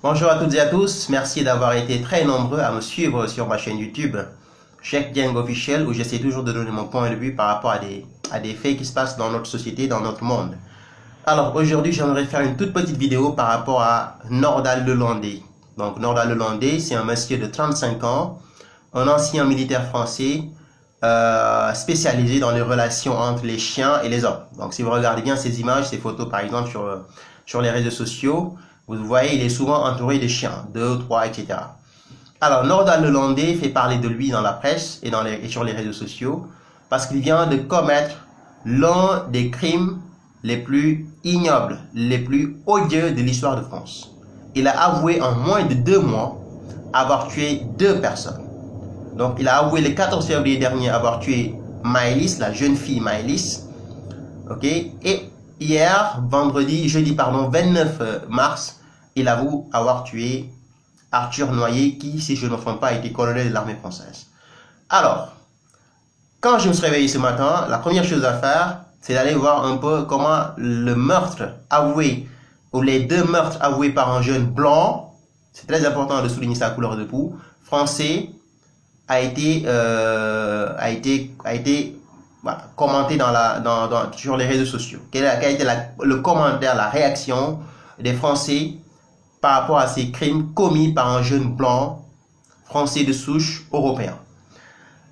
Bonjour à toutes et à tous, merci d'avoir été très nombreux à me suivre sur ma chaîne YouTube Cheikh Dieng Officiel, où j'essaie toujours de donner mon point de vue par rapport à des faits qui se passent dans notre société, dans notre monde. Alors aujourd'hui, j'aimerais faire une toute petite vidéo par rapport à Nordal Lelandais. Donc Nordal Lelandais, c'est un monsieur de 35 ans, un ancien militaire français spécialisé dans les relations entre les chiens et les hommes. Donc si vous regardez bien ces images, ces photos par exemple sur les réseaux sociaux, vous voyez, il est souvent entouré de chiens, 2, 3, etc. Alors, Nordal Lelandais fait parler de lui dans la presse et sur les réseaux sociaux parce qu'il vient de commettre l'un des crimes les plus ignobles, les plus odieux de l'histoire de France. Il a avoué en moins de 2 mois avoir tué 2 personnes. Donc, il a avoué le 14 février dernier avoir tué Maëlys, la jeune fille Maëlys. Ok, et hier, jeudi 29 mars, il avoue avoir tué Arthur Noyer, qui, si je ne me trompe pas, était colonel de l'armée française. Alors, quand je me suis réveillé ce matin, la première chose à faire, c'est d'aller voir un peu comment le meurtre avoué, ou les 2 meurtres avoués par un jeune blanc, c'est très important de souligner sa couleur de peau, français, a été commenté sur les réseaux sociaux. Quel a été le commentaire, la réaction des Français par rapport à ces crimes commis par un jeune blanc français de souche européen?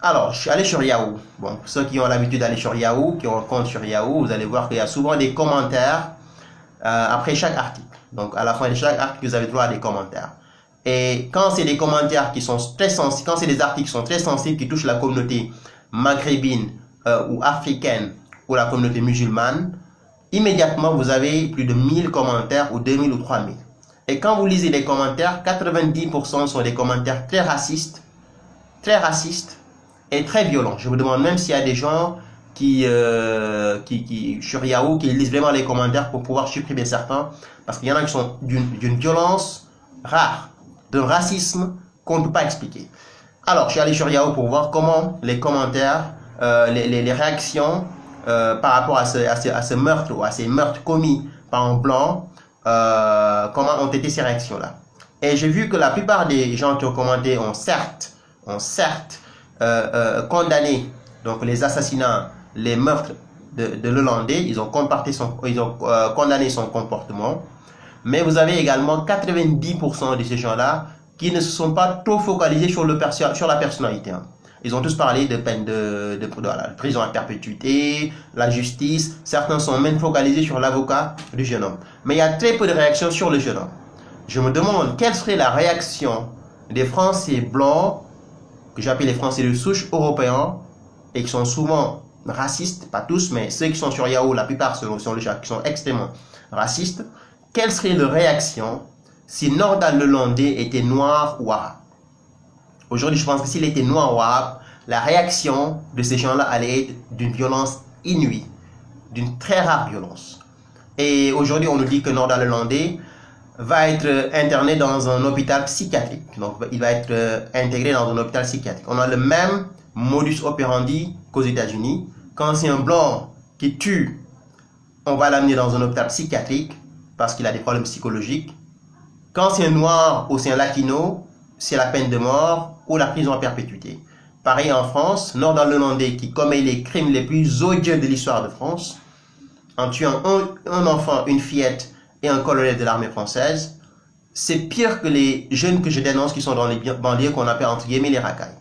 Alors, je suis allé sur Yahoo. Bon, pour ceux qui ont l'habitude d'aller sur Yahoo, qui ont un compte sur Yahoo, vous allez voir qu'il y a souvent des commentaires après chaque article. Donc, à la fin de chaque article, vous avez droit à des commentaires. Et quand c'est des commentaires qui sont très sensibles, quand c'est des articles qui sont très sensibles, qui touchent la communauté maghrébine ou africaine ou la communauté musulmane, immédiatement vous avez plus de 1000 commentaires ou 2000 ou 3000. Et quand vous lisez les commentaires, 90% sont des commentaires très racistes et très violents. Je vous demande même s'il y a des gens sur Yahoo qui lisent vraiment les commentaires pour pouvoir supprimer certains, parce qu'il y en a qui sont d'une violence rare, d'un racisme qu'on ne peut pas expliquer. Alors, je suis allé sur Yahoo pour voir comment les commentaires, les réactions par rapport à ce meurtre ou à ces meurtres commis par un blanc, comment ont été ces réactions-là. Et j'ai vu que la plupart des gens qui ont commenté ont certes condamné donc les assassinats, les meurtres de Lelandais. Ils ont condamné son comportement. Mais vous avez également 90% de ces gens-là qui ne se sont pas trop focalisés sur la personnalité. Hein. Ils ont tous parlé de peine de prison à perpétuité, la justice. Certains sont même focalisés sur l'avocat du jeune homme. Mais il y a très peu de réactions sur le jeune homme. Je me demande quelle serait la réaction des Français blancs, que j'appelle les Français de souche européens, et qui sont souvent racistes, pas tous, mais ceux qui sont sur Yahoo, la plupart sont les gens qui sont extrêmement racistes. Quelle serait leur réaction si Nordal Lelandais était noir ou arabe? Aujourd'hui, je pense que s'il était noir ou arabe, la réaction de ces gens-là allait être d'une violence inouïe, d'une très rare violence. Et aujourd'hui, on nous dit que Nordal Lelandais va être interné dans un hôpital psychiatrique. Donc, il va être intégré dans un hôpital psychiatrique. On a le même modus operandi qu'aux États-Unis. Quand c'est un blanc qui tue, on va l'amener dans un hôpital psychiatrique parce qu'il a des problèmes psychologiques. Quand c'est un noir ou c'est un latino, c'est la peine de mort ou la prison à perpétuité. Pareil en France, Nordal Lelandais qui commet les crimes les plus odieux de l'histoire de France, en tuant un enfant, une fillette et un colonel de l'armée française, c'est pire que les jeunes que je dénonce qui sont dans les banlieues qu'on appelle entre guillemets les racailles.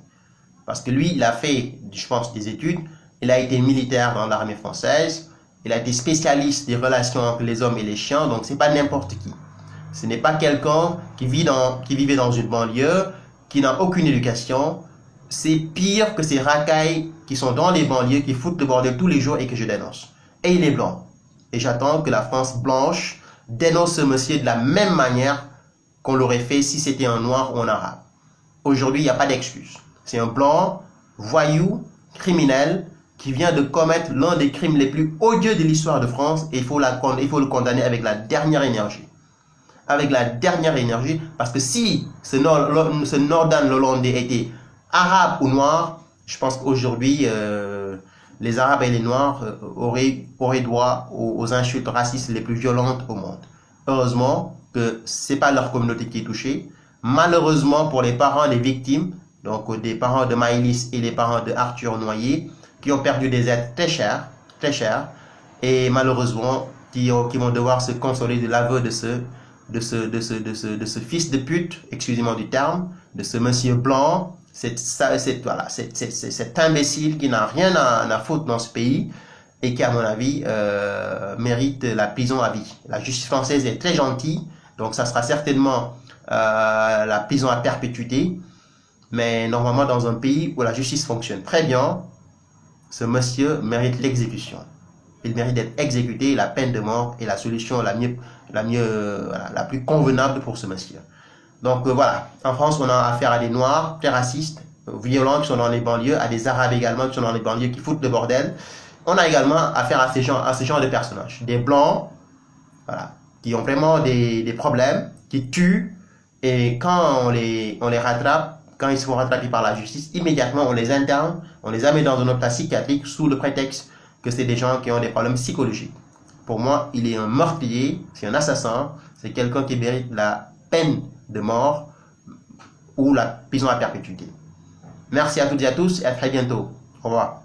Parce que lui, il a fait, je pense, des études, il a été militaire dans l'armée française, il a été spécialiste des relations entre les hommes et les chiens, donc c'est pas n'importe qui. Ce n'est pas quelqu'un qui vivait dans une banlieue, qui n'a aucune éducation. C'est pire que ces racailles qui sont dans les banlieues, qui foutent le bordel tous les jours et que je dénonce. Et il est blanc. Et j'attends que la France blanche dénonce ce monsieur de la même manière qu'on l'aurait fait si c'était un noir ou un arabe. Aujourd'hui, il n'y a pas d'excuse. C'est un blanc, voyou, criminel, qui vient de commettre l'un des crimes les plus odieux de l'histoire de France, et il faut le condamner avec la dernière énergie. Avec la dernière énergie, parce que si ce Nordal Lelandais était arabe ou noir, je pense qu'aujourd'hui, les Arabes et les Noirs auraient droit aux insultes racistes les plus violentes au monde. Heureusement, que c'est pas leur communauté qui est touchée. Malheureusement pour les parents des victimes, donc des parents de Maëlys et les parents de Arthur Noyer, qui ont perdu des êtres très chers, et malheureusement qui vont devoir se consoler de l'aveu de ce fils de pute, excusez-moi du terme, de ce monsieur blanc, cet imbécile qui n'a rien à foutre dans ce pays et qui, à mon avis, mérite la prison à vie. La justice française est très gentille, donc ça sera certainement la prison à perpétuité, mais normalement dans un pays où la justice fonctionne très bien, ce monsieur mérite l'exécution. Il mérite d'être exécuté, la peine de mort est la solution la plus convenable pour ce monsieur. Donc voilà, en France, on a affaire à des Noirs très racistes, violents qui sont dans les banlieues, à des Arabes également qui sont dans les banlieues, qui foutent le bordel. On a également affaire à ce genre de personnages. Des Blancs, voilà, qui ont vraiment des problèmes, qui tuent, et quand on les rattrape, quand ils se font rattraper par la justice, immédiatement on les interne, on les amène dans un hôpital psychiatrique sous le prétexte que c'est des gens qui ont des problèmes psychologiques. Pour moi, il est un meurtrier, c'est un assassin, c'est quelqu'un qui mérite la peine de mort ou la prison à perpétuité. Merci à toutes et à tous et à très bientôt. Au revoir.